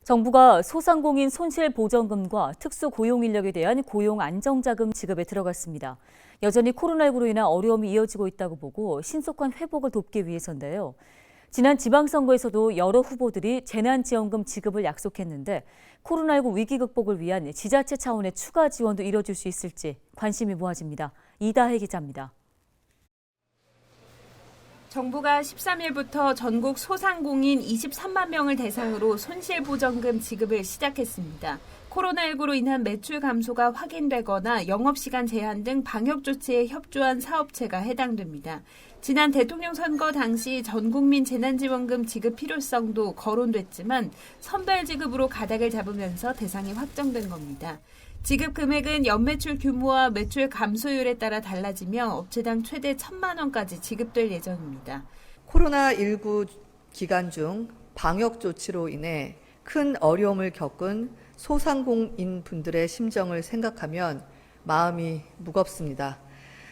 정부가 소상공인 손실보전금과 특수고용인력에 대한 고용안정자금 지급에 들어갔습니다. 여전히 코로나19로 인한 어려움이 이어지고 있다고 보고 신속한 회복을 돕기 위해서인데요. 지난 지방선거에서도 여러 후보들이 재난지원금 지급을 약속했는데 코로나19 위기 극복을 위한 지자체 차원의 추가 지원도 이뤄질 수 있을지 관심이 모아집니다. 이다혜 기자입니다. 정부가 13일부터 전국 소상공인 23만 명을 대상으로 손실보전금 지급을 시작했습니다. 코로나19로 인한 매출 감소가 확인되거나 영업시간 제한 등 방역 조치에 협조한 사업체가 해당됩니다. 지난 대통령 선거 당시 전국민 재난지원금 지급 필요성도 거론됐지만 선별 지급으로 가닥을 잡으면서 대상이 확정된 겁니다. 지급 금액은 연매출 규모와 매출 감소율에 따라 달라지며 업체당 최대 1,000만 원까지 지급될 예정입니다. 코로나19 기간 중 방역 조치로 인해 큰 어려움을 겪은 소상공인 분들의 심정을 생각하면 마음이 무겁습니다.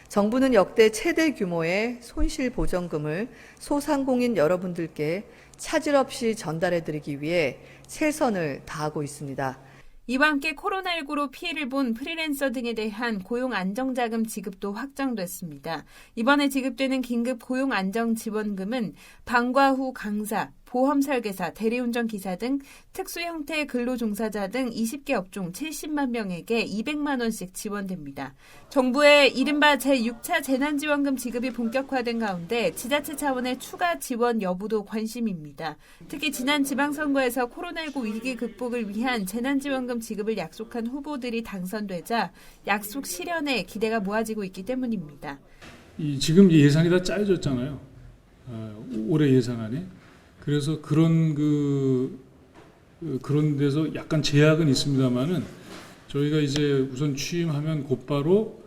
정부는 역대 최대 규모의 손실보전금을 소상공인 여러분들께 차질 없이 전달해드리기 위해 최선을 다하고 있습니다. 이와 함께 코로나19로 피해를 본 프리랜서 등에 대한 고용안정자금 지급도 확정됐습니다. 이번에 지급되는 긴급 고용안정지원금은 방과 후 강사, 보험설계사, 대리운전 기사 등 특수 형태의 근로종사자 등 20개 업종 70만 명에게 200만 원씩 지원됩니다. 정부의 이른바 제6차 재난지원금 지급이 본격화된 가운데 지자체 차원의 추가 지원 여부도 관심입니다. 특히 지난 지방선거에서 코로나19 위기 극복을 위한 재난지원금 지급을 약속한 후보들이 당선되자 약속 실현에 기대가 모아지고 있기 때문입니다. 지금 예산이 다 짜여졌잖아요. 올해 예산안이. 그래서 그런 데서 약간 제약은 있습니다만은 저희가 이제 우선 취임하면 곧바로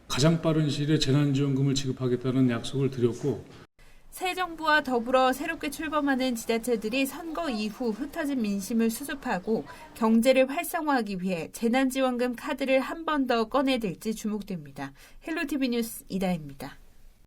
가장 빠른 시일에 재난지원금을 지급하겠다는 약속을 드렸고, 새 정부와 더불어 새롭게 출범하는 지자체들이 선거 이후 흩어진 민심을 수습하고 경제를 활성화하기 위해 재난지원금 카드를 한 번 더 꺼내들지 주목됩니다. 헬로티비 뉴스 이다혜입니다.